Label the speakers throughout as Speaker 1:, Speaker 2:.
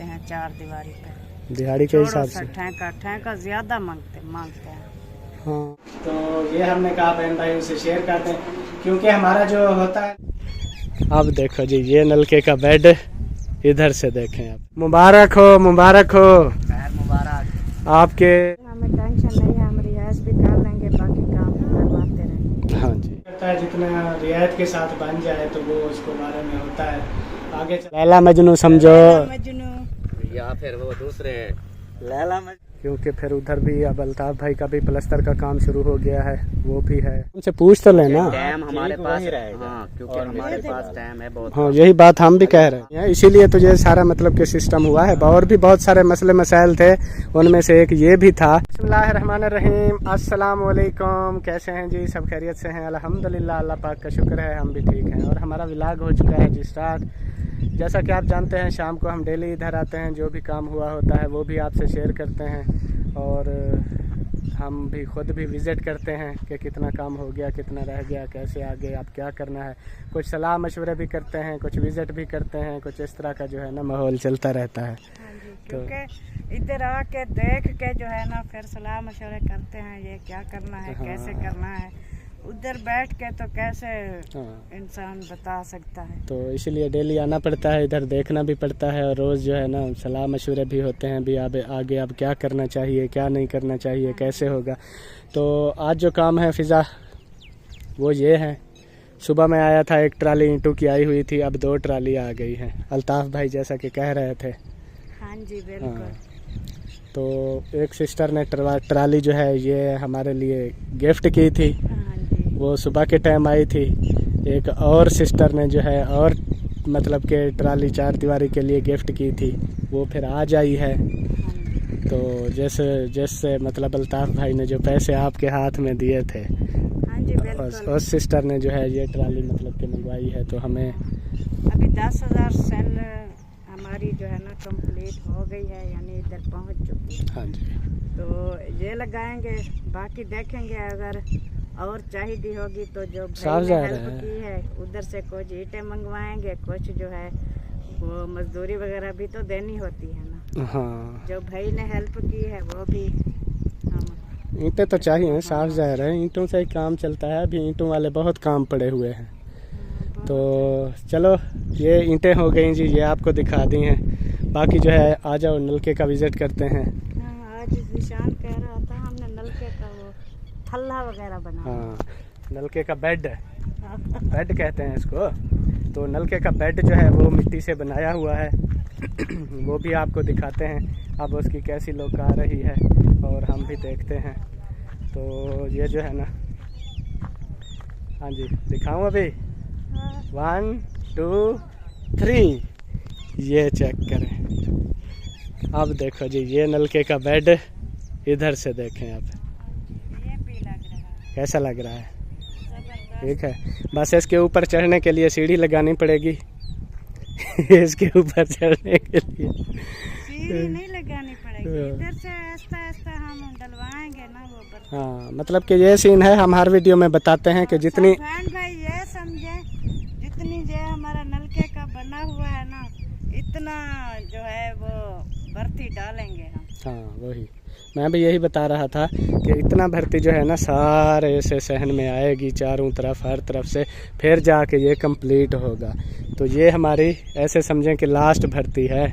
Speaker 1: हैं 4 दीवारी पे
Speaker 2: दिहाड़ी के हिसाब से
Speaker 1: ठेका ज्यादा मांगते हैं।
Speaker 2: हाँ, तो ये हमने कहा बहन भाई उसे शेयर कर दें, क्योंकि हमारा जो होता है। अब देखो जी, ये नलके का बेड इधर से देखें आप। मुबारक हो मुबारक हो, मुबारक आपके।
Speaker 1: हमें टेंशन नहीं है, हम रियायत भी कर लेंगे, बाकी काम करवाते रहेंगे।
Speaker 2: हाँ जी, कहता है जितना रियायत के साथ बन जाए तो वो उसको बारे में होता है आगे। लैला मजनू समझो,
Speaker 3: मजनू या फिर वो दूसरे लैला मजनू,
Speaker 2: क्योंकि फिर उधर भी अब अल्ताफ भाई का भी प्लास्टर का काम शुरू हो गया है, वो भी है। उनसे पूछ तो लेना,
Speaker 3: टाइम हमारे पास रहेगा। हाँ, क्योंकि हमारे पास टाइम है बहुत।
Speaker 2: हाँ, यही बात हम भी कह रहे हैं, इसीलिए तो ये सारा मतलब के सिस्टम हुआ है। और भी बहुत सारे मसले मसाइल थे, उनमें से एक ये भी था। बिस्मिल्लाहिर्रहमानिर्रहीम, अस्सलाम वालेकुम। कैसे हैं जी? सब खैरियत से हैं? अल्हम्दुलिल्लाह, अल्लाह पाक का शुक्र है, हम भी ठीक हैं। और हमारा व्लॉग हो चुका है जी स्टार्ट। जैसा कि आप जानते हैं, शाम को हम डेली इधर आते हैं, जो भी काम हुआ होता है वो भी आपसे शेयर करते हैं, और हम भी खुद भी विज़िट करते हैं कि कितना काम हो गया, कितना रह गया, कैसे आगे आप क्या करना है। कुछ सलाह मशवरे भी करते हैं, कुछ विज़िट भी करते हैं, कुछ इस तरह का जो है ना माहौल चलता रहता है।
Speaker 1: क्योंकि इधर आके देख के जो है ना फिर सलाह मशवरे करते हैं, ये क्या करना है, कैसे करना है। उधर बैठ के तो कैसे इंसान बता सकता है।
Speaker 2: तो इसलिए डेली आना पड़ता है, इधर देखना भी पड़ता है, और रोज़ जो है ना सलाह मशवरे भी होते हैं भी आगे अब क्या करना चाहिए, क्या नहीं करना चाहिए, कैसे होगा। तो आज जो काम है फिज़ा, वो ये है। सुबह में आया था, एक ट्राली ईंटों की आई हुई थी, अब 2 ट्राली आ गई हैं। अल्ताफ भाई जैसा कि कह रहे थे।
Speaker 1: हाँ जी, बिल्कुल।
Speaker 2: तो एक सिस्टर ने ट्राली जो है ये हमारे लिए गिफ्ट की थी, वो सुबह के टाइम आई थी। एक और सिस्टर ने जो है और मतलब के ट्राली 4 दीवारी के लिए गिफ्ट की थी, वो फिर आज आई है। तो जैसे मतलब अल्ताफ भाई ने जो पैसे आपके हाथ में दिए थे, उस सिस्टर ने जो है ये ट्राली मतलब के मंगवाई है। तो हमें
Speaker 1: अभी 10,000 सेल हमारी जो है ना कंप्लीट हो गई है, यानी इधर पहुंच चुकी है।
Speaker 2: हाँ जी,
Speaker 1: तो ये लगाएंगे, बाकी देखेंगे अगर और चाहिए होगी तो जो
Speaker 2: भाई
Speaker 1: ने हेल्प की है उधर से कुछ ईंटें मंगवाएंगे, कुछ जो है वो मजदूरी वगैरह भी तो देनी होती है ना।
Speaker 2: हाँ, जो
Speaker 1: भाई ने हेल्प की है वो भी हम
Speaker 2: ईंटें तो चाहिए, साफ ज़ाहिर है ईंटों से ही काम चलता है। अभी ईंटों वाले बहुत काम पड़े हुए हैं। तो चलो, ये ईंटें हो गई जी, ये आपको दिखा दी हैं। बाकी जो है आ जाओ, नलके का विज़िट करते हैं।
Speaker 1: आज निशान कह रहा था हमने नलके का वो थल्ला वगैरह बना।
Speaker 2: हाँ, नलके का बेड बेड कहते हैं इसको। तो नलके का बेड जो है वो मिट्टी से बनाया हुआ है वो भी आपको दिखाते हैं। अब उसकी कैसी लुक आ रही है और हम भी देखते हैं। तो ये जो है ना, हाँ जी दिखाऊं अभी। 1 2 3, ये चेक करें। अब देखो जी, ये नलके का बेड इधर से देखें आप, कैसा लग रहा है? ठीक है, बस इसके ऊपर चढ़ने के लिए सीढ़ी लगानी पड़ेगी इसके ऊपर चढ़ने के लिए
Speaker 1: सीढ़ी नहीं लगानी पड़ेगी, इधर से आस्ता हम डलवाएंगे ना वो।
Speaker 2: हाँ, मतलब कि ये सीन है, हम हर वीडियो में बताते हैं कि जितनी
Speaker 1: भाई ये समझे, जितनी जो हमारा नलके का बना हुआ है ना, इतना जो है वो भर्ती डालेंगे हम।
Speaker 2: हाँ, वही मैं भी यही बता रहा था कि इतना भर्ती जो है ना सारे से सहन में आएगी, चारों तरफ हर तरफ से, फिर जाके ये कंप्लीट होगा। तो ये हमारी ऐसे समझें कि लास्ट भर्ती है,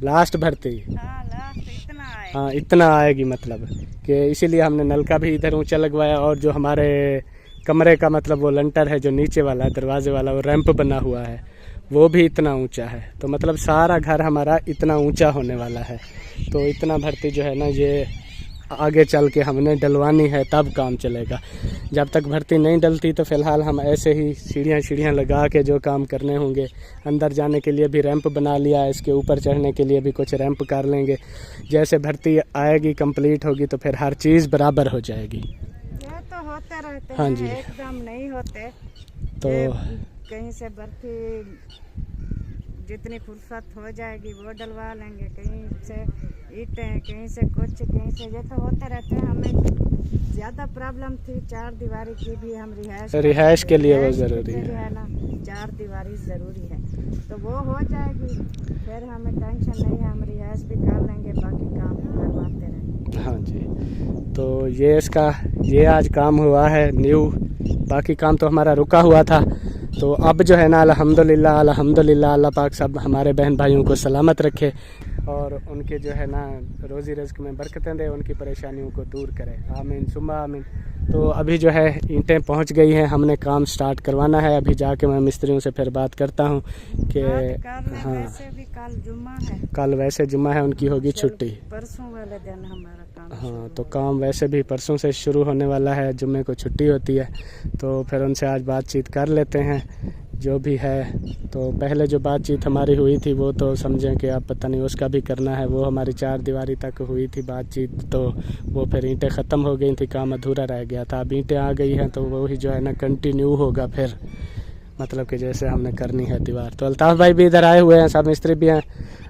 Speaker 2: लास्ट भर्ती।
Speaker 1: हाँ, लास्ट इतना आएगी।
Speaker 2: हाँ, इतना आएगी, मतलब कि इसीलिए हमने नलका भी इधर ऊंचा लगवाया। और जो हमारे कमरे का मतलब वो लंटर है जो नीचे वाला दरवाजे वाला, वो रैंप बना हुआ है, वो भी इतना ऊंचा है। तो मतलब सारा घर हमारा इतना ऊंचा होने वाला है। तो इतना भर्ती जो है ना ये आगे चल के हमने डलवानी है, तब काम चलेगा। जब तक भर्ती नहीं डलती तो फ़िलहाल हम ऐसे ही सीढ़ियाँ लगा के जो काम करने होंगे। अंदर जाने के लिए भी रैंप बना लिया, इसके ऊपर चढ़ने के लिए भी कुछ रैंप कर लेंगे। जैसे भर्ती आएगी, कंप्लीट होगी, तो फिर हर चीज़ बराबर हो जाएगी।
Speaker 1: ये तो होते रहते
Speaker 2: हाँ
Speaker 1: हैं,
Speaker 2: जी,
Speaker 1: एकदम नहीं होते।
Speaker 2: तो
Speaker 1: कहीं से भर्ती जितनी फुर्सत हो जाएगी वो डलवा लेंगे, कहीं से ईंटें, कहीं से कुछ, कहीं से, ये तो होते रहते हैं। हमें ज़्यादा प्रॉब्लम थी 4 दीवारी की भी, हम रिहाइश के लिए वो ज़रूरी है ना, 4 दीवारी ज़रूरी है। तो वो हो जाएगी, फिर हमें टेंशन नहीं है, हम रिहाइश भी कर लेंगे, बाकी काम करवाते रहेंगे।
Speaker 2: हाँ जी, तो ये आज काम हुआ है न्यू, बाकी काम तो हमारा रुका हुआ था। तो अब जो है ना अल्हम्दुलिल्लाह अल्लाह पाक सब हमारे बहन भाइयों को सलामत रखे और उनके जो है ना रोज़ी रिज़्क में बरकतें दे, उनकी परेशानियों को दूर करे, आमीन सुम्मा आमीन। तो अभी जो है ईंटें पहुंच गई हैं, हमने काम स्टार्ट करवाना है। अभी जाके मैं मिस्त्रियों से फिर बात करता हूं कि हाँ,
Speaker 1: वैसे भी कल जुम्मा है,
Speaker 2: कल वैसे जुम्मा है, उनकी होगी छुट्टी।
Speaker 1: परसों वाले दिन हमारा काम
Speaker 2: हाँ, तो काम वैसे भी परसों से शुरू होने वाला है, जुम्मे को छुट्टी होती है। तो फिर उनसे आज बातचीत कर लेते हैं जो भी है। तो पहले जो बातचीत हमारी हुई थी वो तो समझें कि आप पता नहीं उसका भी करना है, वो हमारी 4 दीवारी तक हुई थी बातचीत। तो वो फिर ईंटें ख़त्म हो गई थी, काम अधूरा रह गया था। अब ईंटें आ गई हैं तो वही जो है ना कंटिन्यू होगा फिर, मतलब कि जैसे हमने करनी है दीवार। तो अल्ताफ़ भाई भी इधर आए हुए हैं, सब मिस्त्री भी हैं।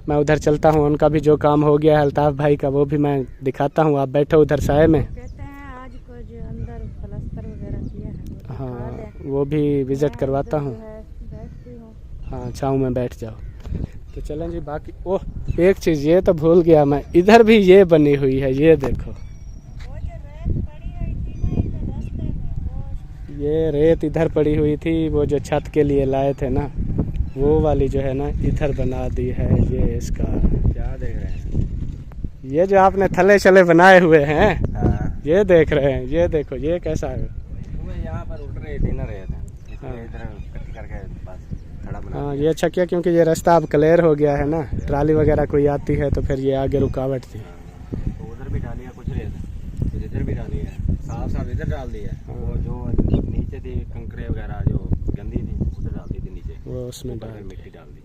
Speaker 2: मैं उधर चलता हूँ, उनका भी जो काम हो गया है अल्ताफ़ भाई का वो भी मैं दिखाता हूँ। आप बैठो उधर साए में।
Speaker 1: कहते हैं आज को जो अंदर प्लास्टर वगैरह किया है
Speaker 2: हाँ, वो भी विज़िट करवाता हूँ। हाँ, छाँव में बैठ जाओ। तो चलें जी। बाकी ओह, एक चीज़ ये तो भूल गया मैं, इधर भी ये बनी हुई है, ये देखो, ये रेत इधर पड़ी हुई थी, वो जो छत के लिए लाए थे ना, वो वाली जो है ना इधर बना दी है। ये इसका क्या देख रहे हैं, ये जो आपने थले शले बनाए हुए हैं, ये देख रहे हैं, ये देखो ये कैसा है।
Speaker 3: यहाँ पर उठ रहे थे ना, रहे थे इधर इकट्ठी करके बस खड़ा बना।
Speaker 2: हाँ, ये अच्छा किया क्योंकि ये रास्ता अब क्लियर हो गया है ना, ट्राली वगैरह कोई आती है तो फिर ये आगे रुकावट थी।
Speaker 3: तो उधर भी डाली है कुछ रेत, फिर इधर भी डाली है, साफ इधर डाल दी है। वो जो नीचे थी कंकरे वगैरह जो गंदी थी उधर डाल दी थी नीचे,
Speaker 2: वो उसमें डाल
Speaker 3: मिट्टी डाल दी।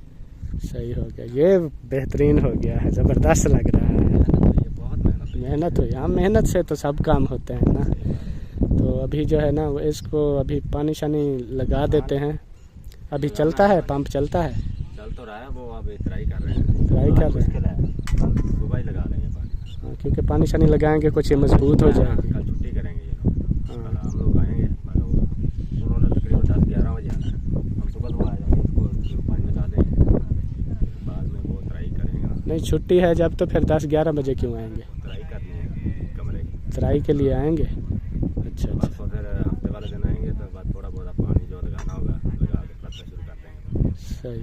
Speaker 2: सही हो गया, ये बेहतरीन हो गया है, ज़बरदस्त लग रहा है।
Speaker 3: ये बहुत
Speaker 2: मेहनत हुई। हाँ, मेहनत से तो सब काम होते हैं ना। तो अभी जो है ना इसको अभी पानी शानी लगा देते हैं। अभी चलता है, पंप चलता है,
Speaker 3: चल तो रहा है। वो अभी ट्राई कर रहे हैं,
Speaker 2: ट्राई कर रहे हैं।
Speaker 3: सुबह ही लगा लेंगे पानी।
Speaker 2: हाँ, क्योंकि पानी शानी लगाएंगे कुछ ये मजबूत हो जाएगी।
Speaker 3: कल छुट्टी करेंगे ये लोग, कल हम लोग आएंगे। उन्होंने तकरीबन 10-11 बजे आना है, हम सुबह तो आ जाएंगे, इसको पानी में डालेंगे, बाद में वो ट्राई करेंगे।
Speaker 2: नहीं, छुट्टी है जब तो फिर 10-11 बजे क्यों आएंगे?
Speaker 3: ट्राई करनी है कमरे की,
Speaker 2: ट्राई के लिए आएंगे। अच्छा
Speaker 3: बस। और फिर हफ्ते वाले दिन आएंगे तो बाद थोड़ा बहुत पानी जो लगाना होगा लगा के प्लस्तर शुरू कर देंगे।
Speaker 2: सही।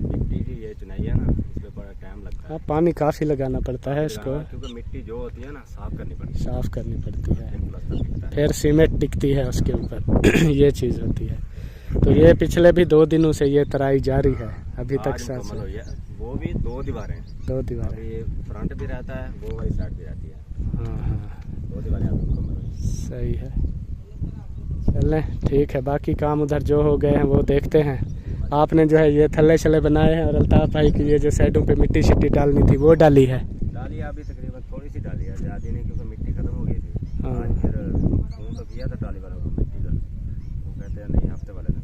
Speaker 3: मिट्टी की ये चुनाई है ना, इसमें बड़ा टाइम लगता है।
Speaker 2: हाँ, पानी काफ़ी लगाना पड़ता है इसको,
Speaker 3: क्योंकि मिट्टी जो होती है ना साफ करनी पड़ती है,
Speaker 2: साफ करनी पड़ती है,
Speaker 3: प्लस्तर दिखता है।
Speaker 2: फिर सीमेंट टिकती है उसके ऊपर ये चीज़ होती है। तो ये पिछले भी 2 दिनों से ये तराई जारी है, अभी तक साफ
Speaker 3: मुकम्मल हुई है। वो भी 2 दीवारें हैं,
Speaker 2: 2 दीवारें।
Speaker 3: अभी फ्रंट भी रहता है, वो वाली साइड भी रहती है।
Speaker 2: हाँ,
Speaker 3: 2 दीवारें अभी मुकम्मल हुई हैं।
Speaker 2: सही है। चलें, ठीक है। बाकी काम उधर जो हो गए हैं वो देखते हैं। आपने जो है ये थल्ले शले बनाए हैं और अल्ताफ़ भाई की ये जो साइडों पे मिट्टी शिट्टी डालनी थी वो डाली है।
Speaker 3: डाली है अभी तकरीबन थोड़ी सी डाली है, ज़्यादा नहीं, क्योंकि मिट्टी खत्म हो गई थी।
Speaker 2: हाँ।
Speaker 3: आज फिर फोन तो किया था डाली वालों को मिट्टी का, वो कहते हैं नहीं हफ्ते वाले दिन।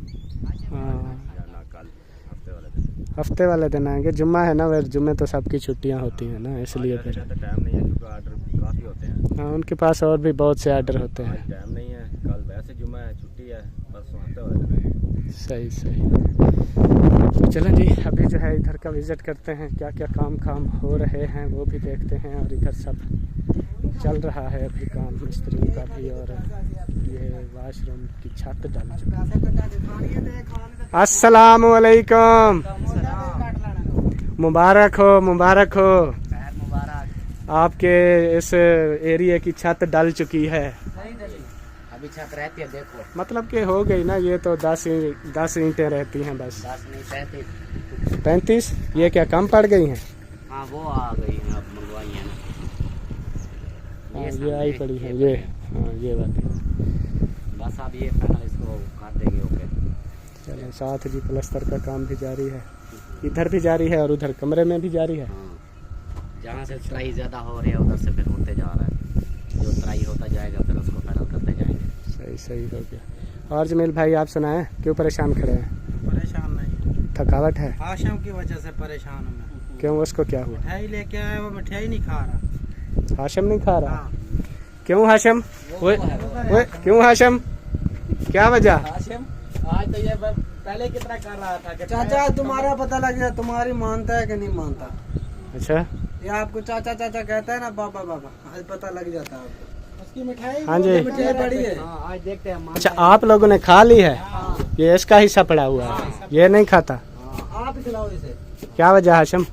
Speaker 2: हाँ,
Speaker 3: या ना कल, हफ्ते वाले दिन।
Speaker 2: हफ्ते वाले दिन आएंगे। जुम्मा है ना, फिर जुम्मे तो सबकी छुट्टियां होती हैं ना, इसलिए फिर
Speaker 3: टाइम नहीं है क्योंकि ऑर्डर काफ़ी होते हैं।
Speaker 2: हाँ, उनके पास और भी बहुत से आर्डर होते हैं।
Speaker 3: टाइम नहीं है, कल वैसे जुम्मा है, छुट्टी है, परसों हफ्ते वाले दिन।
Speaker 2: सही। तो चलें जी, अभी जो है इधर का विज़िट करते हैं, क्या क्या काम हो रहे हैं वो भी देखते हैं। और इधर सब चल रहा है अभी काम मिस्त्रियों का भी। और ये वाशरूम की छत डाल चुकी है। अस्सलामु अलैकुम, मुबारक हो। आपके इस एरिया की छत डल चुकी है।
Speaker 3: अभी छत रहती है, देखो
Speaker 2: मतलब कि हो गई ना, ये तो 10 ईंटें रहती हैं बस।
Speaker 3: 10 नहीं
Speaker 2: 35। ये क्या कम पड़ गई हैं?
Speaker 3: हाँ, वो आ गई है, अब मंगवाई है ना।
Speaker 2: हाँ, ये आई पड़ी है ये। हाँ, ये वाली
Speaker 3: बस अब ये फाइनल इसको कर देंगे। ओके,
Speaker 2: चलो। साथ जी प्लस्तर का काम भी जारी है, इधर भी जारी है और उधर कमरे में भी जारी है।
Speaker 3: हाँ, जहाँ से ट्राई ज़्यादा हो रही है उधर से फिर होते जा रहा है, जो ट्राई होता जाएगा फिर उसको फाइनल करते जाएंगे।
Speaker 2: सही हो गया। और जमील भाई, आप सुनाएं, क्यों परेशान खड़े हैं?
Speaker 4: परेशान नहीं,
Speaker 2: थकावट है?
Speaker 4: हाशिम की वजह से परेशान हूँ मैं।
Speaker 2: क्यों, उसको क्या हुआ?
Speaker 4: मिठाई लेके आया, वो मिठाई नहीं खा रहा।
Speaker 2: हाशिम नहीं खा रहा?
Speaker 4: हाँ।
Speaker 2: क्यों हाशिम? क्यों हाशिम, क्या वजह?
Speaker 3: हाशिम आज तो ये पहले कितना कर रहा था कि
Speaker 4: चाचा तुम्हारा पता लग गया, तुम्हारी मानता है कि नहीं मानता।
Speaker 2: अच्छा
Speaker 4: ये आपको चाचा चाचा कहता है ना, बाबा बाबा, आज पता लग जाता है आपको। उसकी मिठाई,
Speaker 2: हाँ जी।
Speaker 4: मिठाई पड़ी है।
Speaker 3: आज देखते हैं
Speaker 2: अच्छा, आप लोगों ने खा ली है? ये इसका हिस्सा पड़ा हुआ है, ये नहीं खाता।
Speaker 4: आप ही खिलाओ इसे।
Speaker 2: क्या वजह हाशिम?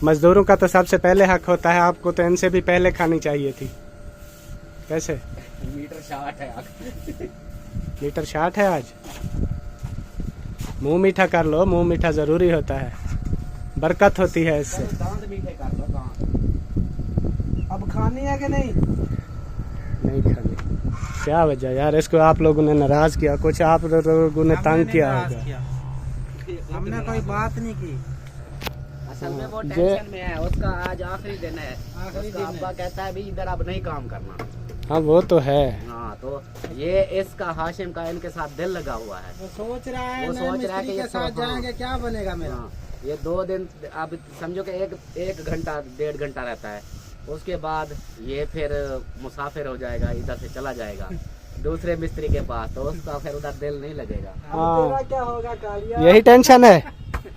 Speaker 2: मजदूरों का तो सबसे पहले हक होता है, आपको तो इनसे भी पहले खानी चाहिए थी। कैसे?
Speaker 3: मीटर 60 है।
Speaker 2: लीटर 60 है आज। मुंह मीठा कर लो, मुंह मीठा जरूरी होता है, बरकत होती है इससे।
Speaker 3: दांत मीठे कर लो दांत।
Speaker 4: अब खानी है कि नहीं?
Speaker 2: नहीं खानी। क्या वजह यार, इसको आप लोगों ने नाराज किया, कुछ आप लोगों ने तंग किया होगा।
Speaker 4: हमने कोई बात नहीं की।
Speaker 3: असल में वो
Speaker 2: ये-
Speaker 3: टेंशन में है, उसका आज आखिरी दिन है।
Speaker 4: आखिरी
Speaker 3: उसका
Speaker 4: दिन है।
Speaker 3: अब्बा कहता है भी इधर अब नहीं काम करना।
Speaker 2: हाँ वो तो है।
Speaker 3: हाँ, तो ये इसका हाशिम का इनके साथ दिल लगा हुआ है।
Speaker 4: वो सोच रहा है,
Speaker 3: वो
Speaker 4: नए
Speaker 3: सोच रहा है
Speaker 4: मिस्त्री
Speaker 3: कि
Speaker 4: के
Speaker 3: ये
Speaker 4: साथ
Speaker 3: तो- हाँ।
Speaker 4: जाएंगे, क्या बनेगा मेरा।
Speaker 3: हाँ, ये 2 दिन अब समझो कि एक घंटा 1.5 घंटा रहता है। उसके बाद ये फिर मुसाफिर हो जाएगा, इधर से चला जाएगा दूसरे मिस्त्री के पास, तो उसका फिर उधर दिल नहीं लगेगा।
Speaker 2: हाँ।
Speaker 4: तेरा क्या होगा कालिया?
Speaker 2: यही टेंशन है,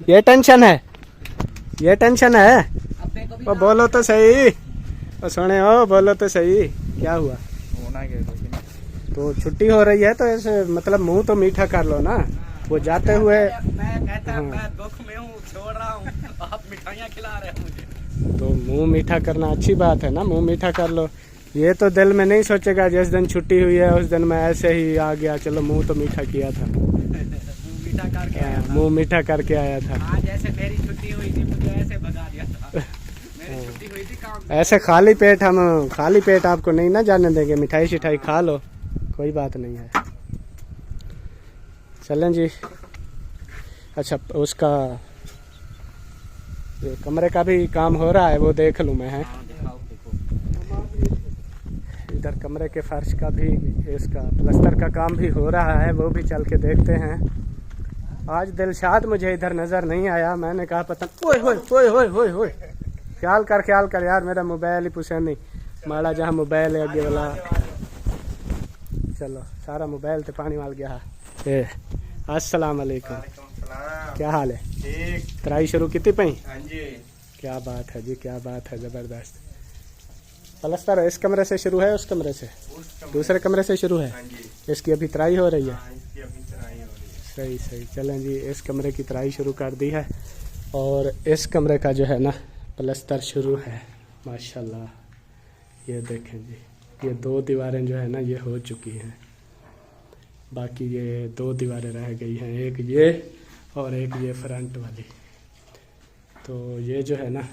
Speaker 2: ये टेंशन है, ये टेंशन है।
Speaker 3: अब्बे को भी
Speaker 2: ओ बोलो तो सही, ओ सुने हो, बोलो तो सही, क्या हुआ? तो छुट्टी हो रही है तो ऐसे मतलब मुंह तो मीठा कर लो ना। वो जाते हुए
Speaker 3: मैं कहता
Speaker 2: हाँ।
Speaker 3: मैं दुख में हूँ, छोड़ रहा हूँ, आप मिठाइयाँ खिला रहे हैं मुझे।
Speaker 2: तो मुंह मीठा करना अच्छी बात है ना, मुंह मीठा कर लो। ये तो दिल में नहीं सोचेगा जिस दिन छुट्टी हुई है उस दिन मैं ऐसे ही आ गया, चलो मुंह तो मीठा किया था।
Speaker 3: मुँह मीठा करके आया था।
Speaker 2: मुंह मीठा करके आया था।
Speaker 3: आज ऐसे मेरी छुट्टी हुई थी, मुझे ऐसे भगा दिया था। मेरी छुट्टी हुई थी काम से।
Speaker 2: ऐसे खाली पेट आपको नहीं ना जाने देंगे, मिठाई शिठाई खा लो, कोई बात नहीं है। चलें जी। अच्छा, उसका ये कमरे का भी काम हो रहा है, वो देख लूँ मैं। है
Speaker 3: हाँ, दिखाओ देखो।
Speaker 2: इधर कमरे के फर्श का भी, इसका प्लस्तर का काम भी हो रहा है, वो भी चल के देखते हैं। आज दिलशाद मुझे इधर नज़र नहीं आया, मैंने कहा पता ओए होए होए होए होए होए, ख्याल कर यार, मेरा मोबाइल ही पूछे नहीं माड़ा, जहाँ मोबाइल है अगे वाला। चलो सारा मोबाइल तो पानी माल गया। अस्सलाम वालेकुम, क्या हाल है?
Speaker 5: ठीक।
Speaker 2: तराई शुरू की पई?
Speaker 5: हाँ जी।
Speaker 2: क्या बात है जी, क्या बात है, ज़बरदस्त। प्लस्तर इस कमरे से शुरू है, उस कमरे से, दूसरे कमरे से शुरू है?
Speaker 5: हाँ जी।
Speaker 2: इसकी अभी तराई हो रही है?
Speaker 5: हाँ, इसकी अभी तराई हो रही है।
Speaker 2: सही सही। चलें जी, इस कमरे की तराई शुरू कर दी है और इस कमरे का जो है ना प्लस्तर शुरू है। माशाल्लाह, ये देखें जी, ये 2 दीवारें जो है ना ये हो चुकी हैं, बाकी ये 2 दीवारें रह गई हैं, एक ये और एक ये फ्रंट वाली। तो ये जो है ना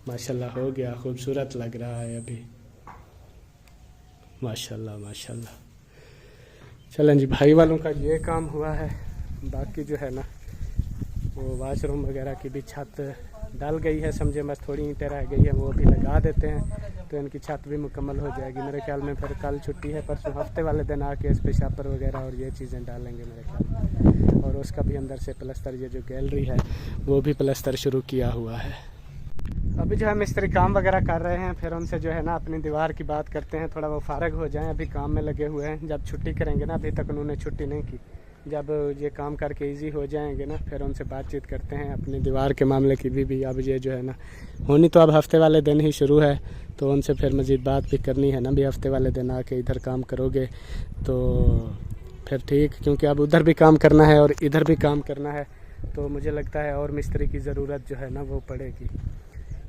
Speaker 2: माशाल्लाह हो गया, खूबसूरत लग रहा है अभी, माशाल्लाह माशाल्लाह। चलें जी, भाई वालों का ये काम हुआ है, बाकी जो है ना वो वाशरूम वगैरह की भी छत डल गई है, समझे, बस थोड़ी ईंटें रह गई है, वो भी लगा देते हैं तो इनकी छत भी मुकम्मल हो जाएगी मेरे ख्याल में। फिर कल छुट्टी है, परसों हफ्ते वाले दिन आके इस पे शापर वगैरह और ये चीज़ें डालेंगे मेरे ख्याल में। और उसका भी अंदर से प्लस्तर, ये जो गैलरी है वो भी प्लस्तर शुरू किया हुआ है। अभी जो है मिस्त्री काम वगैरह कर रहे हैं, फिर उनसे जो है ना अपनी दीवार की बात करते हैं, थोड़ा वो फारग हो जाएं, अभी काम में लगे हुए हैं। जब छुट्टी करेंगे ना, अभी तक उन्होंने छुट्टी नहीं की, जब ये काम करके इजी हो जाएंगे ना फिर उनसे बातचीत करते हैं अपनी दीवार के मामले की भी। अब ये जो है ना होनी तो अब हफ्ते वाले दिन ही शुरू है, तो उनसे फिर मज़ीद बात भी करनी है ना, भी हफ्ते वाले दिन आके इधर काम करोगे तो फिर ठीक, क्योंकि अब उधर भी काम करना है और इधर भी काम करना है, तो मुझे लगता है और मिस्त्री की ज़रूरत जो है ना वो पड़ेगी,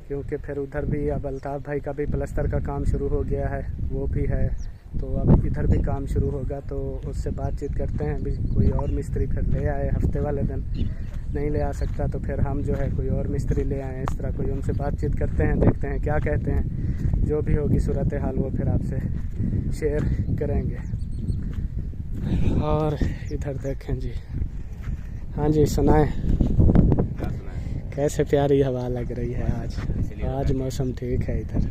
Speaker 2: क्योंकि फिर उधर भी अब अल्ताफ़ भाई का भी प्लस्तर का काम शुरू हो गया है, वो भी है, तो अब इधर भी काम शुरू होगा, तो उससे बातचीत करते हैं भी कोई और मिस्त्री फिर ले आए हफ्ते वाले दिन। नहीं ले आ सकता तो फिर हम जो है कोई और मिस्त्री ले आए, इस तरह कोई उनसे बातचीत करते हैं, देखते हैं क्या कहते हैं, जो भी होगी सूरत हाल वो फिर आपसे शेयर करेंगे। और इधर देखें जी, हाँ जी सुनाएं, कैसे प्यारी हवा लग रही है आज मौसम ठीक है। इधर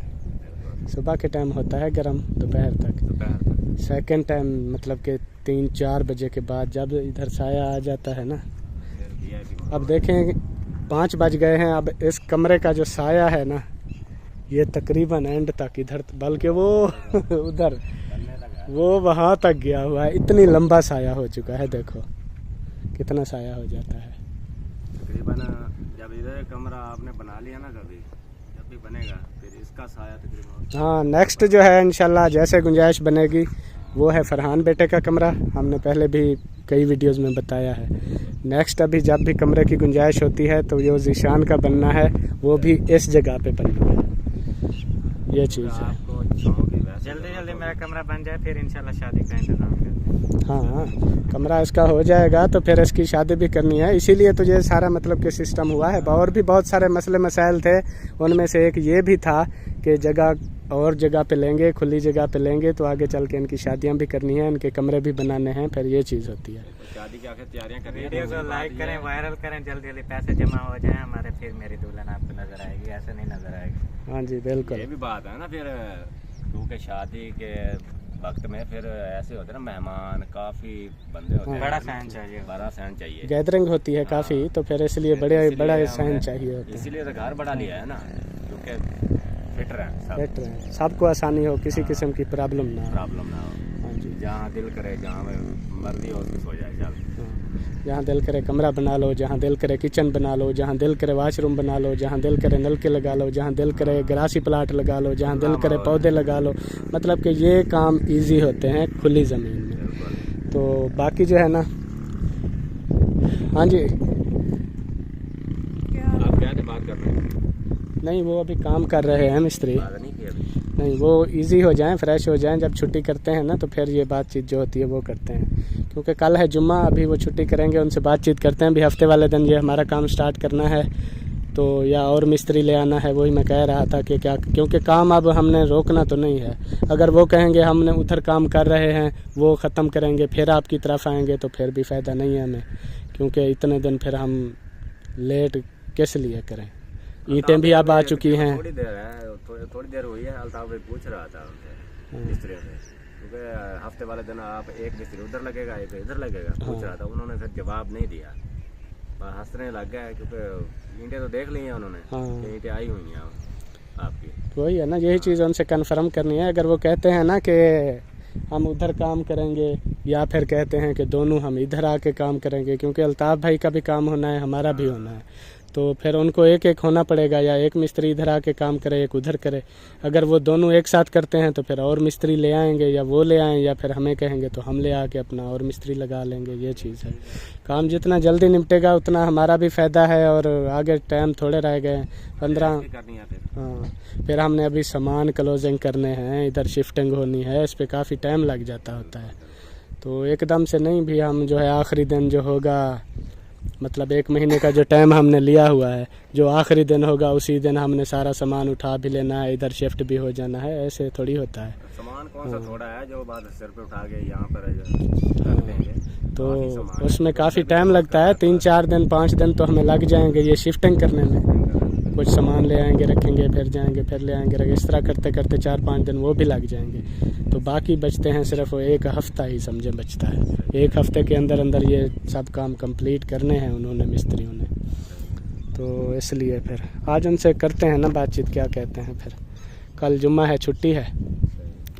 Speaker 2: सुबह के टाइम होता है गर्म, दोपहर तक, सेकंड टाइम मतलब कि 3-4 बजे के बाद जब इधर साया आ जाता है ना। अब देखें 5 बज गए हैं, अब इस कमरे का जो साया है ना ये तकरीबन एंड तक इधर, बल्कि वो उधर वो वहाँ तक गया हुआ है, इतनी लंबा साया हो चुका है। देखो कितना साया हो जाता है।
Speaker 5: तकरीबन जब इधर कमरा आपने बना लिया ना, कभी जब भी बनेगा फिर इसका साया तकरीबन।
Speaker 2: हाँ, नेक्स्ट जो है इंशाल्लाह जैसे गुंजाइश बनेगी वो है फरहान बेटे का कमरा। हमने पहले भी कई वीडियोस में बताया है। नेक्स्ट अभी जब भी कमरे की गुंजाइश होती है तो ये ज़ीशान का बनना है, वो भी इस जगह पे बनना है। ये चीज़ है।
Speaker 5: आपको चाहोगे वैसे
Speaker 6: जल्दी जल्दी मेरा कमरा बन जाए फिर इंशाल्लाह शादी का इंतजाम करते हैं।
Speaker 2: हाँ, कमरा इसका हो जाएगा तो फिर इसकी शादी भी करनी है, इसीलिए तो ये सारा मतलब कि सिस्टम हुआ है। और भी बहुत सारे मसले मसाइल थे, उनमें से एक ये भी था कि जगह और जगह पे लेंगे, खुली जगह पे लेंगे तो आगे चल के इनकी शादियां भी करनी है, इनके कमरे भी बनाने हैं, फिर ये चीज़ होती है।
Speaker 5: शादी की आखिर तैयारियां कर रही है।
Speaker 6: वीडियो को लाइक करें, वायरल करें, जल्दी जल्दी पैसे जमा हो जाए हमारे, फिर मेरी दुल्हन आपको नजर आएगी, ऐसे नहीं नजर आएगी।
Speaker 2: हाँ जी बिल्कुल।
Speaker 5: ये भी बात है ना, फिर क्योंकि शादी के वक्त में फिर ऐसे होते हैं ना, मेहमान काफी बंदे होते हैं,
Speaker 6: बड़ा सहन चाहिए।
Speaker 5: बड़ा सहन चाहिए,
Speaker 2: गैदरिंग होती है काफ़ी, तो फिर इसलिए बड़ा
Speaker 5: इसलिए
Speaker 2: सहन
Speaker 5: हमें-
Speaker 2: चाहिए होता है।
Speaker 5: इसीलिए तो घर बड़ा लिया है ना, क्योंकि फिट रहे सब,
Speaker 2: बेटर है, सबको आसानी हो, किसी किस्म की प्रॉब्लम ना हो।
Speaker 5: प्रॉब्लम ना हो।
Speaker 2: हाँ जी,
Speaker 5: जहाँ दिल करे, जहाँ मर्जी हो उसकी सो जाए चल।
Speaker 2: हाँ। जहाँ दिल करे कमरा बना लो, जहाँ दिल करे किचन बना लो, जहाँ दिल करे वाशरूम बना लो, जहाँ दिल करे नलके लगा लो, जहाँ दिल करे ग्रासी प्लाट लगा लो, जहाँ दिल करे पौधे लगा लो। मतलब कि ये काम इजी होते हैं खुली ज़मीन में। तो बाकी जो है ना, हाँ जी,
Speaker 5: आप क्या बात कर रहे हैं?
Speaker 2: नहीं वो अभी काम कर रहे हैं मिस्त्री।
Speaker 5: बात नहीं की अभी।
Speaker 2: नहीं, वो इजी हो जाएं, फ्रेश हो जाएं, जब छुट्टी करते हैं ना तो फिर ये बातचीत जो होती है वो करते हैं। क्योंकि कल है जुम्मा, अभी वो छुट्टी करेंगे, उनसे बातचीत करते हैं। भी हफ्ते वाले दिन ये हमारा काम स्टार्ट करना है तो या और मिस्त्री ले आना है, वही मैं कह रहा था कि क्या, क्योंकि काम अब हमने रोकना तो नहीं है। अगर वो कहेंगे हमने उधर काम कर रहे हैं, वो ख़त्म करेंगे फिर आपकी तरफ आएंगे तो फिर भी फ़ायदा नहीं है हमें, क्योंकि इतने दिन फिर हम लेट किस लिए करें। ईंटें भी अब आ चुकी हैं।
Speaker 5: थोड़ी देर है, थोड़ी देर हुई है। अल्ताफ भाई पूछ रहा था उनसे, मिस्त्रियों से, क्योंकि हफ्ते वाले दिन आप एक मिस्त्री उधर लगेगा, एक इधर लगेगा, पूछ रहा था। उन्होंने फिर जवाब नहीं दिया, बस हंसने लग गया, क्योंकि ईंटें तो देख ली हैं उन्होंने कि ईंटें आई हुई हैं आपकी।
Speaker 2: वही है ना, यही चीज़ उनसे कन्फर्म करनी है। अगर वो कहते हैं ना कि हम उधर काम करेंगे, या फिर कहते हैं कि दोनों हम इधर आके काम करेंगे, क्योंकि अल्ताफ भाई का भी काम होना है, हमारा भी होना है, तो फिर उनको एक एक होना पड़ेगा, या एक मिस्त्री इधर आके काम करे, एक उधर करे। अगर वो दोनों एक साथ करते हैं तो फिर और मिस्त्री ले आएंगे, या वो ले आएँ, या फिर हमें कहेंगे तो हम ले आके अपना और मिस्त्री लगा लेंगे। ये चीज़ है, काम जितना जल्दी निपटेगा उतना हमारा भी फ़ायदा है, और आगे टाइम थोड़े रह गए 15।
Speaker 5: करनी है फिर।
Speaker 2: हाँ, फिर हमने अभी सामान क्लोजिंग करने हैं, इधर शिफ्टिंग होनी है, इस पे काफ़ी टाइम लग जाता होता है। तो एकदम से नहीं भी हम जो है आखिरी दिन जो होगा, मतलब 1 महीने का जो टाइम हमने लिया हुआ है, जो आखिरी दिन होगा उसी दिन हमने सारा सामान उठा भी लेना है, इधर शिफ्ट भी हो जाना है, ऐसे थोड़ी होता है।
Speaker 5: सामान कौन सा थोड़ा है जो बाद सिर पे उठा के यहाँ पर रख देंगे,
Speaker 2: तो
Speaker 5: काफी सामान
Speaker 2: उसमें काफ़ी टाइम लगता है, 3-4 दिन 5 दिन तो हमें लग जाएंगे ये शिफ्टिंग करने में। कुछ सामान ले आएंगे, रखेंगे, फिर जाएंगे, फिर ले आएंगे, इस तरह करते करते 4-5 दिन वो भी लग जाएंगे। तो बाकी बचते हैं सिर्फ 1 हफ्ता ही समझे बचता है। 1 हफ्ते के अंदर अंदर ये सब काम कंप्लीट करने हैं उन्होंने, मिस्त्रियों ने। तो इसलिए फिर आज उनसे करते हैं ना बातचीत, क्या कहते हैं। फिर कल जुम्मा है, छुट्टी है,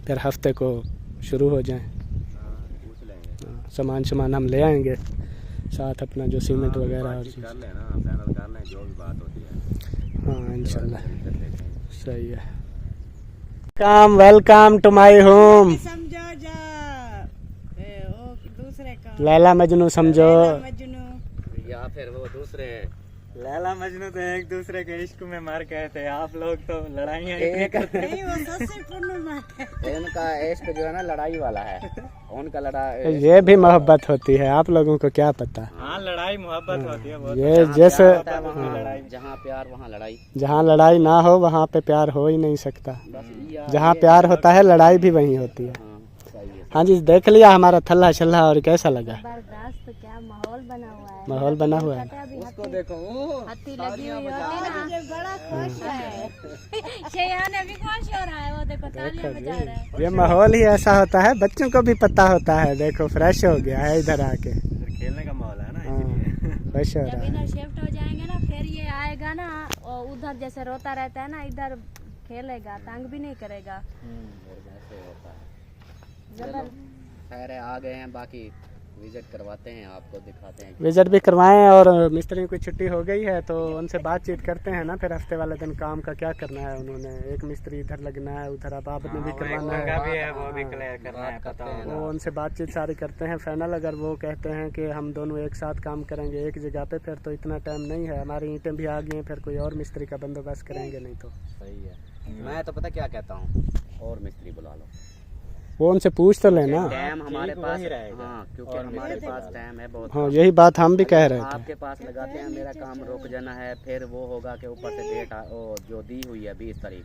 Speaker 2: फिर हफ्ते को शुरू हो जाएं।
Speaker 5: पूछ लेंगे,
Speaker 2: सामान हम ले आएंगे साथ, अपना जो सीमेंट वगैरह और चीज़।
Speaker 5: कर लेना, फाइनल कर लें जो भी बात होती है।
Speaker 2: हाँ इंशाल्लाह सही है। Welcome to my home.
Speaker 1: समझो जा वो दूसरे का
Speaker 2: लैला मजनू समझो।
Speaker 1: मजनू।
Speaker 3: या फिर वो दूसरे
Speaker 6: लैला मजनू तो एक दूसरे के इश्क में मर गए थे, आप लोग तो लड़ाइयाँ इतनी करते हैं।
Speaker 1: नहीं वो सबसे पूर्ण बात है।
Speaker 3: इनका इश्क जो है ना लड़ाई वाला है, उनका लड़ाई
Speaker 2: ये भी मोहब्बत होती है, आप लोगों को क्या पता।
Speaker 6: हाँ लड़ाई मोहब्बत होती है बहुत।
Speaker 2: ये जैसे
Speaker 3: वहाँ जहाँ प्यार वहाँ लड़ाई,
Speaker 2: जहाँ लड़ाई ना हो वहाँ पे प्यार हो ही नहीं सकता।
Speaker 3: बस या
Speaker 2: जहाँ प्यार होता है लड़ाई भी वहीं होती है।
Speaker 3: हाँ सही है।
Speaker 2: हाँ जी, देख लिया हमारा थल्ला शल्ला, और कैसा लगा?
Speaker 1: बर्दाश्त क्या माहौल बना हुआ है।
Speaker 2: माहौल बना हुआ है।
Speaker 3: उसको देखो,
Speaker 1: हत्ती लगी हुई होती है ना, बड़ा खुश है। शेयान अभी खुश हो रहा है, वो देखो तालियां बजा रहा है।
Speaker 2: ये माहौल ही ऐसा होता है, बच्चों को भी पता होता है। देखो फ्रेश हो गया है इधर आके,
Speaker 5: खेलने का माहौल है ना,
Speaker 2: हाँ, खुश हो
Speaker 1: जब
Speaker 2: रहा है।
Speaker 1: इधर शिफ्ट हो जाएंगे ना, फिर ये आएगा ना, और उधर जैसे रोता रहता है ना, इधर खेलेगा, तंग भी नहीं करेगा।
Speaker 3: ऐसे होता है।
Speaker 1: जबर
Speaker 3: खैर है, आ गए हैं, बाकी विजिट करवाते हैं, आपको दिखाते हैं।
Speaker 2: विजिट भी करवाएं और मिस्त्रियों की छुट्टी हो गई है तो उनसे बातचीत करते हैं ना, फिर हफ्ते वाले दिन काम का क्या करना है उन्होंने। एक मिस्त्री इधर लगना है, उधर अब आपने भी करवाना है,
Speaker 6: भी है वो भी क्लियर करना है, पता होगा।
Speaker 2: वो उनसे बातचीत सारी करते हैं फाइनल। अगर वो कहते हैं कि हम दोनों एक साथ काम करेंगे एक जगह पे, फिर तो इतना टाइम नहीं है, हमारी ईंटें भी आ गई हैं, फिर कोई और मिस्त्री का बंदोबस्त करेंगे नहीं तो।
Speaker 3: सही है। मैं तो पता क्या कहता हूँ, और मिस्त्री बुला लो,
Speaker 2: वो उनसे पूछ तो लेना।
Speaker 3: टाइम हमारे पास, हाँ क्योंकि हमारे पास टाइम है बहुत।
Speaker 2: हाँ यही बात हम भी कह रहे थे।
Speaker 3: आपके पास लगाते हैं, मेरा काम रुक जाना है, फिर वो होगा कि ऊपर से डेट जो दी हुई है 20 तारीख,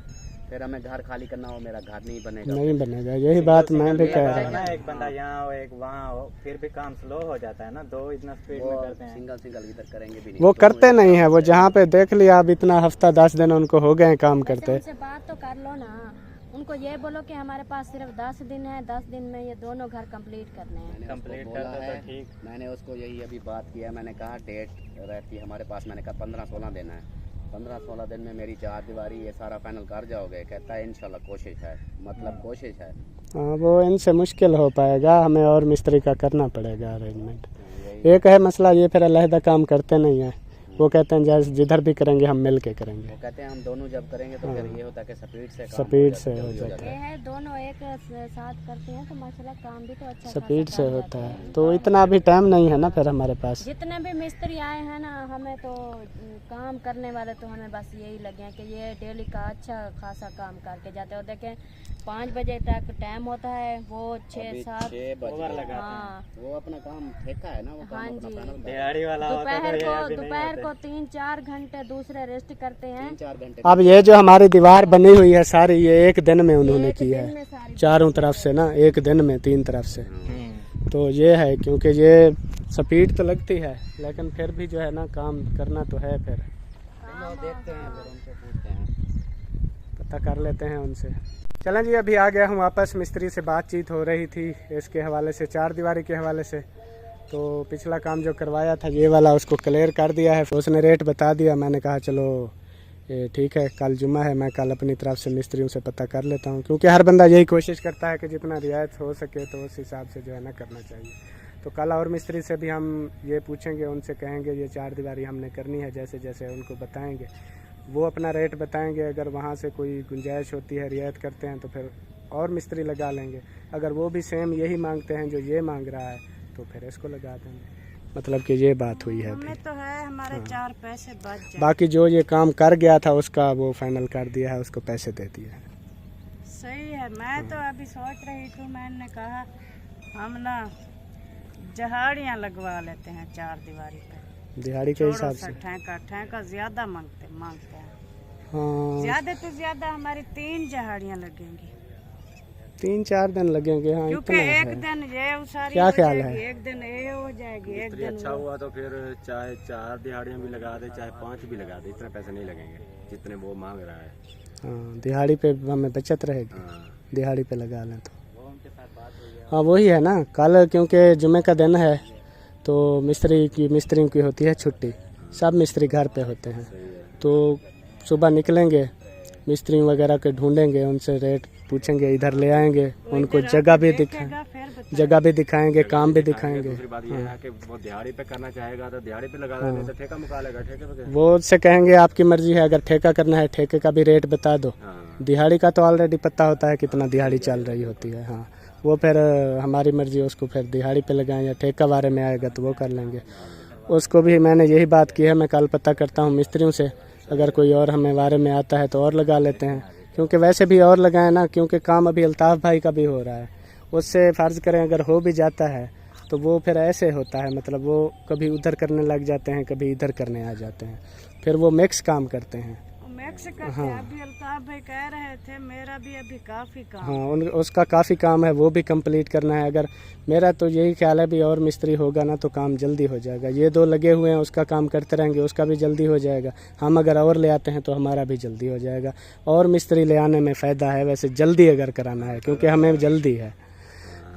Speaker 3: फिर हमें घर खाली करना हो, मेरा घर नहीं बनेगा।
Speaker 2: नहीं बनेगा, यही बात मैं भी कह रहा हूँ।
Speaker 6: एक बंदा यहाँ हो एक वहाँ हो, फिर भी काम स्लो हो जाता है ना, दो इतना स्पीड में करते हैं।
Speaker 3: सिंगल सिंगल इधर करेंगे भी नहीं,
Speaker 2: वो करते नहीं है, वो जहाँ पे देख लिया अब इतना हफ्ता 10 दिन उनको हो गए काम करते।
Speaker 7: उनसे बात तो कर लो ना, उनको ये बोलो कि हमारे पास सिर्फ 10 दिन है, 10 दिन में ये दोनों घर कंप्लीट करने हैं।
Speaker 3: कंप्लीट करना है ठीक। मैंने उसको यही अभी बात किया, मैंने कहा डेट रहती है हमारे पास, मैंने कहा 15-16 दिन है, 15-16 दिन में मेरी 4 दीवारी ये सारा फाइनल कर जाओगे। कहता है इंशाल्लाह कोशिश है, मतलब कोशिश है।
Speaker 2: हाँ वो इनसे मुश्किल हो पाएगा, हमें और मिस्त्री का करना पड़ेगा अरेंजमेंट। एक है मसला ये, फिर अलहदा काम करते नहीं है, वो कहते हैं जैसे जिधर भी करेंगे हम मिल के करेंगे।
Speaker 3: वो कहते हैं हम दोनों जब करेंगे तो फिर ये होता है कि
Speaker 2: स्पीड से हो जाता
Speaker 7: ये है दोनों एक साथ करते हैं तो माशाल्लाह काम भी तो अच्छा
Speaker 2: स्पीड से होता है। तो इतना भी टाइम नहीं है ना फिर हमारे पास।
Speaker 7: जितने भी मिस्त्री आए हैं ना, हमें तो काम करने वाले तो हमें बस यही लगे हैं कि ये डेली का अच्छा खासा काम करके जाते हो। देखें 5 बजे तक टाइम होता है, वो 6-7 हाँ
Speaker 3: वो अपना काम ठेका है ना, वो
Speaker 7: हाँ
Speaker 3: काम
Speaker 7: जी।
Speaker 3: अपना
Speaker 6: दिहाड़ी वाला
Speaker 7: दोपहर को 3-4 घंटे दूसरे रेस्ट करते हैं।
Speaker 3: 3-4 घंटे।
Speaker 2: अब ये जो हमारी दीवार बनी हुई है सारी, ये एक दिन में उन्होंने की है,
Speaker 7: दिन में सारी
Speaker 2: चारों तरफ से ना, एक दिन में 3 तरफ से। तो ये है, क्योंकि ये स्पीड तो लगती है लेकिन फिर भी जो है ना काम करना तो है। फिर
Speaker 3: देखते हैं, फिर उनसे पूछते हैं,
Speaker 2: पता कर लेते हैं उनसे। चलें जी, अभी आ गया हूँ वापस। मिस्त्री से बातचीत हो रही थी इसके हवाले से, 4 दीवारी के हवाले से। तो पिछला काम जो करवाया था ये वाला उसको क्लियर कर दिया है, उसने रेट बता दिया। मैंने कहा चलो ये ठीक है, कल जुम्मा है, मैं कल अपनी तरफ से मिस्त्रियों से पता कर लेता हूँ, क्योंकि हर बंदा यही कोशिश करता है कि जितना रियायत हो सके तो उस हिसाब से जो है ना करना चाहिए। तो कल और मिस्त्री से भी हम ये पूछेंगे, उनसे कहेंगे ये 4 दीवारी हमने करनी है, जैसे जैसे उनको बताएंगे वो अपना रेट बताएंगे। अगर वहाँ से कोई गुंजाइश होती है, रियायत करते हैं तो फिर और मिस्त्री लगा लेंगे। अगर वो भी सेम यही मांगते हैं जो ये मांग रहा है तो फिर इसको लगा देंगे। मतलब कि ये बात हुई है।
Speaker 1: हमें तो है हमारे 4 पैसे बच जाए।
Speaker 2: बाकी जो ये काम कर गया था उसका वो फाइनल कर दिया है, उसको पैसे दे दिए।
Speaker 1: सही है। मैं तो अभी सोच रही थी, मैंने कहा हम ना जहाड़ियाँ लगवा लेते हैं 4 दीवारी पे,
Speaker 2: दिहाड़ी के हिसाब से।
Speaker 1: ठेका ज्यादा मांगते हैं।
Speaker 2: हाँ
Speaker 1: ज्यादा तो ज्यादा हमारी 3 जहाड़ियाँ लगेंगी,
Speaker 2: 3-4 दिन लगेंगे। हाँ
Speaker 1: क्योंकि
Speaker 2: इतना
Speaker 1: एक
Speaker 2: है।
Speaker 1: दिन ये उसारी
Speaker 2: क्या
Speaker 1: हो
Speaker 2: ख्याल
Speaker 1: जाएगी,
Speaker 2: है?
Speaker 1: एक दिन ये हो जाएगी, एक दिन
Speaker 5: अच्छा हुआ तो फिर चाहे 4 दिहाड़ियाँ भी लगा दे, चाहे 5 भी लगा दे, इतने पैसे नहीं लगेंगे जितने वो मांग रहा है।
Speaker 2: हाँ दिहाड़ी पे हमें बचत रहेगी,
Speaker 5: हाँ।
Speaker 2: दिहाड़ी पे लगा लें तो। हाँ वही है ना, कल क्योंकि जुमे का दिन है तो मिस्त्रियों की होती है छुट्टी, सब मिस्त्री घर पे होते हैं। तो सुबह निकलेंगे, मिस्त्री वगैरह के ढूंढेंगे, उनसे रेट पूछेंगे, इधर ले आएंगे, उनको जगह भी दिखाएंगे, काम भी दिखाएंगे।
Speaker 5: दूसरी बात ये है कि वो दिहाड़ी पे करना चाहेगा तो दिहाड़ी पे लगा देंगे, तो ठेका मुका लेगा, ठेके पे।
Speaker 2: वो उससे कहेंगे आपकी मर्जी है, अगर ठेका करना है ठेके का भी रेट बता दो। दिहाड़ी का तो ऑलरेडी पता होता है कितना दिहाड़ी चल रही होती है। हाँ वो फिर हमारी मर्जी, उसको फिर दिहाड़ी पे लगाएं या ठेका बारे में आएगा तो वो कर लेंगे। उसको भी मैंने यही बात की है, मैं कल पता करता हूँ मिस्त्रियों से, अगर कोई और हमें बारे में आता है तो और लगा लेते हैं, क्योंकि वैसे भी और लगाए ना, क्योंकि काम अभी अल्ताफ़ भाई का भी हो रहा है। उससे फ़र्ज़ करें अगर हो भी जाता है तो वो फिर ऐसे होता है, मतलब वो कभी उधर करने लग जाते हैं, कभी इधर करने आ जाते हैं, फिर वो मिक्स काम करते हैं।
Speaker 1: मैक्स करते हैं। अभी अल्ताफ भाई कह रहे थे मेरा भी अभी काफ़ी काम।
Speaker 2: हाँ उसका काफ़ी काम है, वो भी कंप्लीट करना है। अगर मेरा तो यही ख्याल है भी और मिस्त्री होगा ना तो काम जल्दी हो जाएगा। ये 2 लगे हुए हैं, उसका काम करते रहेंगे, उसका भी जल्दी हो जाएगा। हम अगर और ले आते हैं तो हमारा भी जल्दी हो जाएगा। और मिस्त्री ले आने में फ़ायदा है वैसे, जल्दी अगर कराना है, क्योंकि हमें जल्दी है।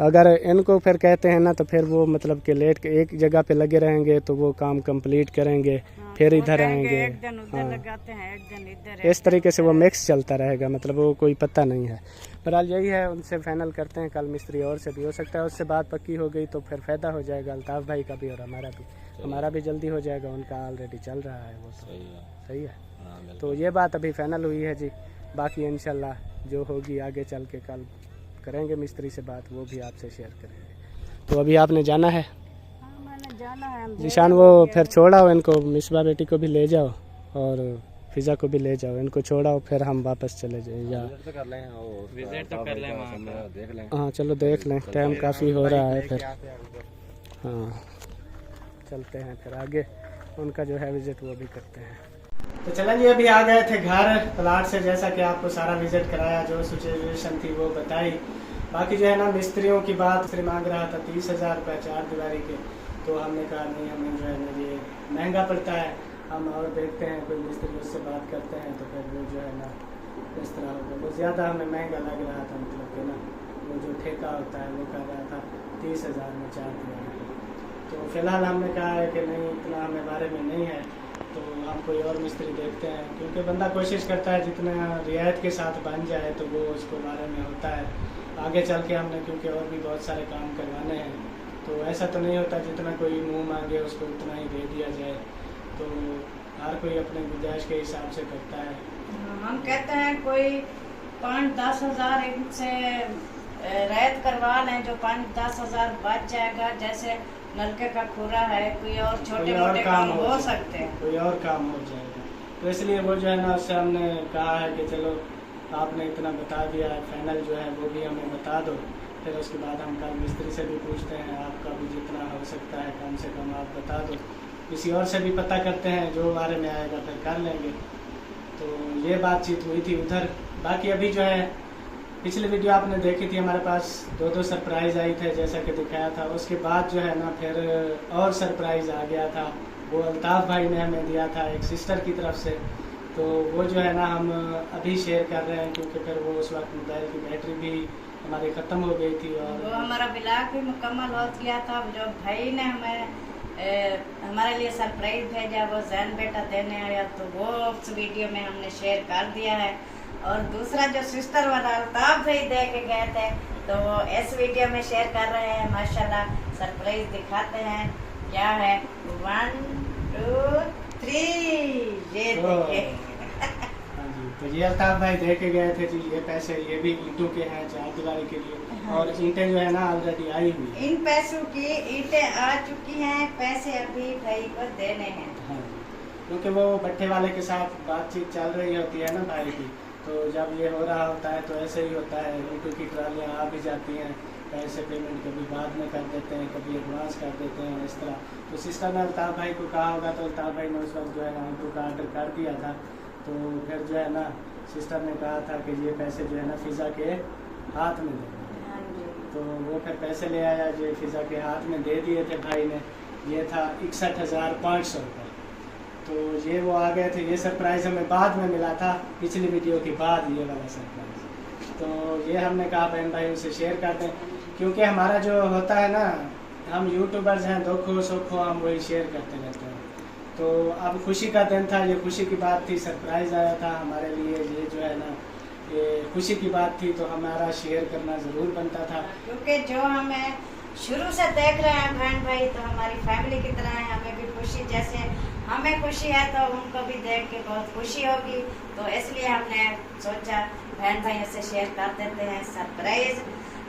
Speaker 2: अगर इनको फिर कहते हैं ना तो फिर वो मतलब कि लेट के एक जगह पे लगे रहेंगे तो वो काम कंप्लीट करेंगे, फिर इधर आएंगे।
Speaker 1: एक दिन उधर लगाते हैं, एक दिन इधर।
Speaker 2: इस तरीके से वो मिक्स चलता रहेगा, मतलब वो कोई पता नहीं है। बहरहाल यही है, उनसे फाइनल करते हैं। कल मिस्त्री और से भी हो सकता है, उससे बात पक्की हो गई तो फिर फ़ायदा हो जाएगा अल्ताफ़ भाई का भी और हमारा भी जल्दी हो जाएगा। उनका ऑलरेडी चल रहा है वो तो सही है। तो ये बात अभी फाइनल हुई है जी। बाकी इंशाल्लाह जो होगी आगे चल के कल करेंगे मिस्त्री से बात, वो भी आपसे शेयर करेंगे। तो अभी आपने जाना है?
Speaker 1: हाँ, मैंने जाना है। हम
Speaker 2: निशान वो फिर छोड़ाओ इनको, मिसबा बेटी को भी ले जाओ और फिजा को भी ले जाओ, इनको छोड़ाओ फिर हम वापस चले जाए या
Speaker 6: विजिट तो कर लें वहाँ का, देख लें।
Speaker 2: हाँ चलो देख लें, टाइम काफ़ी हो रहा है फिर। हाँ चलते हैं फिर आगे, उनका जो है विजिट वो भी करते हैं। तो चलें जी, अभी आ गए थे घर प्लाट से, जैसा कि आपको सारा विजिट कराया, जो सिचुएशन थी वो बताई। बाकी जो है ना मिस्त्रियों की बात, मिस्त्री मांग रहा था 30,000 रुपये 4 दीवारी के, तो हमने कहा नहीं, हमें जो है ना ये महंगा पड़ता है, हम और देखते हैं कोई मिस्त्री, उससे बात करते हैं। तो फिर वो जो है ना इस तरह होगा, वो ज़्यादा हमें महंगा लग रहा था, मतलब कि ना वो जो ठेका होता है वो कर रहा था 30,000 में 4 दीवारी के। तो फिलहाल हमने कहा है कि नहीं, इतना हमें बारे में नहीं है, तो हम कोई और मिस्त्री देखते हैं, क्योंकि बंदा कोशिश करता है जितना रियायत के साथ बन जाए तो वो उसको बारे में होता है। आगे चल के हमने क्योंकि और भी बहुत सारे काम करवाने हैं, तो ऐसा तो नहीं होता जितना कोई मुंह मांगे उसको उतना ही दे दिया जाए, तो हर कोई अपने गुंजाइश के हिसाब से करता है।
Speaker 1: हम कहते हैं कोई 5-10 हज़ार इनसे रियायत करवा लें, जो 5-10 हज़ार बच जाएगा। जैसे नलके का खुरा है, कोई और छोटे मोटे काम हो सकते हैं,
Speaker 2: कोई और काम हो जाएगा। तो इसलिए वो जो है ना उससे हमने कहा है कि चलो आपने इतना बता दिया है, फाइनल जो है वो भी हमें बता दो, फिर उसके बाद हम कल मिस्त्री से भी पूछते हैं, आपका भी जितना हो सकता है कम से कम आप बता दो, किसी और से भी पता करते हैं, जो बारे में आएगा फिर कर लेंगे। तो ये बातचीत हुई थी उधर। बाकी अभी जो है पिछली वीडियो आपने देखी थी, हमारे पास 2 सरप्राइज़ आई थे जैसा कि दिखाया था। उसके बाद जो है ना फिर और सरप्राइज़ आ गया था, वो अल्ताफ़ भाई ने हमें दिया था एक सिस्टर की तरफ से। तो वो जो है ना हम अभी शेयर कर रहे हैं, क्योंकि फिर वो उस वक्त मोबाइल की बैटरी भी हमारी ख़त्म हो गई थी और
Speaker 1: वो हमारा ब्लॉग भी मुकम्मल हो गया था। जो भाई ने हमें हमारे लिए सरप्राइज भेजा, वो जैन बेटा देने आया, तो वो उस वीडियो में हमने शेयर कर दिया है। और दूसरा जो सिस्टर वाला अल्ताफ़ भाई दे के गए थे, तो वो इस वीडियो में शेयर कर रहे हैं। माशाल्लाह सरप्राइज दिखाते हैं क्या है। 1 2 3 ये देखिए।
Speaker 2: हाँ जी, तो ये अल्ताफ़ भाई दे के गए थे जी। ये पैसे ये भी ईंटों के हैं 4 दीवारी के लिए, और ईंटें जो है ना ऑलरेडी आई हुई।
Speaker 1: इन पैसों की ईंटें आ चुकी हैं, पैसे अभी भाई को देने हैं।
Speaker 2: हाँ जी, क्योंकि वो भट्ठे वाले के साथ बातचीत चल रही होती है ना भाई की, तो जब ये हो रहा होता है तो ऐसे ही होता है, ईंटों की ट्रालियाँ आ भी जाती हैं, पैसे पेमेंट कभी बाद में कर देते हैं, कभी एडवांस कर देते हैं, इस तरह। तो सिस्टर ने अल्ताफ़ भाई को कहा होगा, तो अल्ताफ़ भाई ने उस वक्त जो है ना ईंटों का ऑर्डर कर दिया था। तो फिर जो है ना सिस्टर ने कहा था कि ये पैसे जो है ना फिज़ा के हाथ में दे दें, तो वो फिर पैसे ले आया, ये फिज़ा के हाथ में दे दिए थे भाई ने। ये था 61,500 रुपये। तो ये वो आ गए थे। ये सरप्राइज़ हमें बाद में मिला था, पिछली वीडियो के बाद ये वाला सरप्राइज़। तो ये हमने कहा बहन भाई से शेयर कर दें, क्योंकि हमारा जो होता है ना, हम यूट्यूबर्स हैं, दुख हो सुख हो हम वही शेयर करते रहते हैं। तो अब खुशी का दिन था, ये खुशी की बात थी, सरप्राइज़ आया था हमारे लिए, ये जो है ना ये खुशी की बात थी, तो हमारा शेयर करना ज़रूर बनता था।
Speaker 1: क्योंकि जो हमें शुरू से देख रहे हैं बहन भाई, तो हमारी फैमिली की तरह है। हमें भी खुशी, जैसे हमें खुशी है तो उनको भी देख के बहुत खुशी होगी, तो इसलिए हमने सोचा बहन भाइयों से शेयर कर देते हैं सरप्राइज।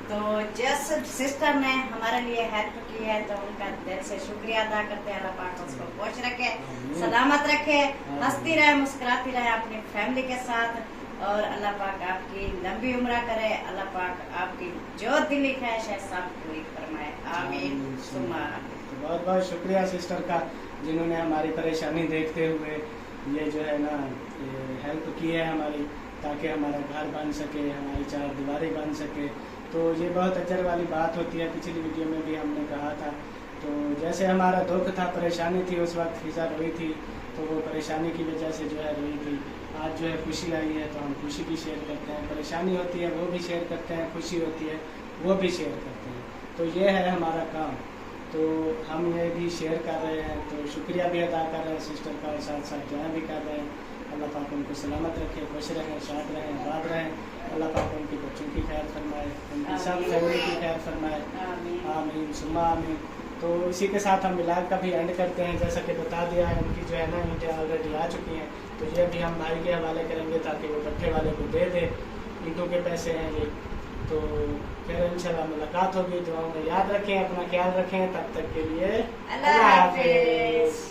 Speaker 1: तो जिस सिस्टर ने हमारे लिए हेल्प की है, तो उनका दिल से शुक्रिया अदा करते हैं। अल्लाह पाक उसको खुश रखे, सलामत रखे, हंसती रहे, मुस्कुराती रहे अपनी फैमिली के साथ, और अल्लाह पाक आपकी लंबी उम्र करे। अल्लाह पाक आपकी जो दिली ख्वाहिश है सब पूरी फरमाए, आमीन सुमा।
Speaker 2: तो बहुत बहुत शुक्रिया सिस्टर का, जिन्होंने हमारी परेशानी देखते हुए ये जो है ना हेल्प की है हमारी, ताकि हमारा घर बन सके, हमारी 4 दीवारी बन सके। तो ये बहुत अजर वाली बात होती है। पिछली वीडियो में भी हमने कहा था। तो जैसे हमारा दुख था, परेशानी थी, उस वक्त फिज़ा रोई थी, तो वो परेशानी की वजह से जो है रोई थी। आज जो है खुशी आई है तो हम खुशी भी शेयर करते हैं, परेशानी होती है वो भी शेयर करते हैं, खुशी होती है वो भी शेयर करते हैं। तो ये है हमारा काम, तो हम ये भी शेयर कर रहे हैं, तो शुक्रिया भी अदा कर रहे हैं सिस्टर का, और साथ साथ दुआ भी कर रहे हैं। अल्लाह पाक उनको सलामत रखे, खुश रहें, शाद रहें, आबाद रहें। अल्लाह पाक उनके बच्चों की खैर फरमाए, उनकी सब फैमिली की खैर फरमाए, आमीन सुम्मा आमीन। तो इसी के साथ हम मिलाद का भी एंड करते हैं। जैसा कि बता दिया है, उनकी जो है ना ईंटें ऑलरेडी आ चुकी हैं, तो ये भी हम भाई के हवाले करेंगे ताकि वो भट्ठे वाले को दे दे, ईंटों के पैसे हैं ये। तो फिर इंशाल्लाह मुलाकात होगी। दुआओं में याद रखें, अपना ख्याल रखें, तब तक के लिए अल्लाह हाफिज़।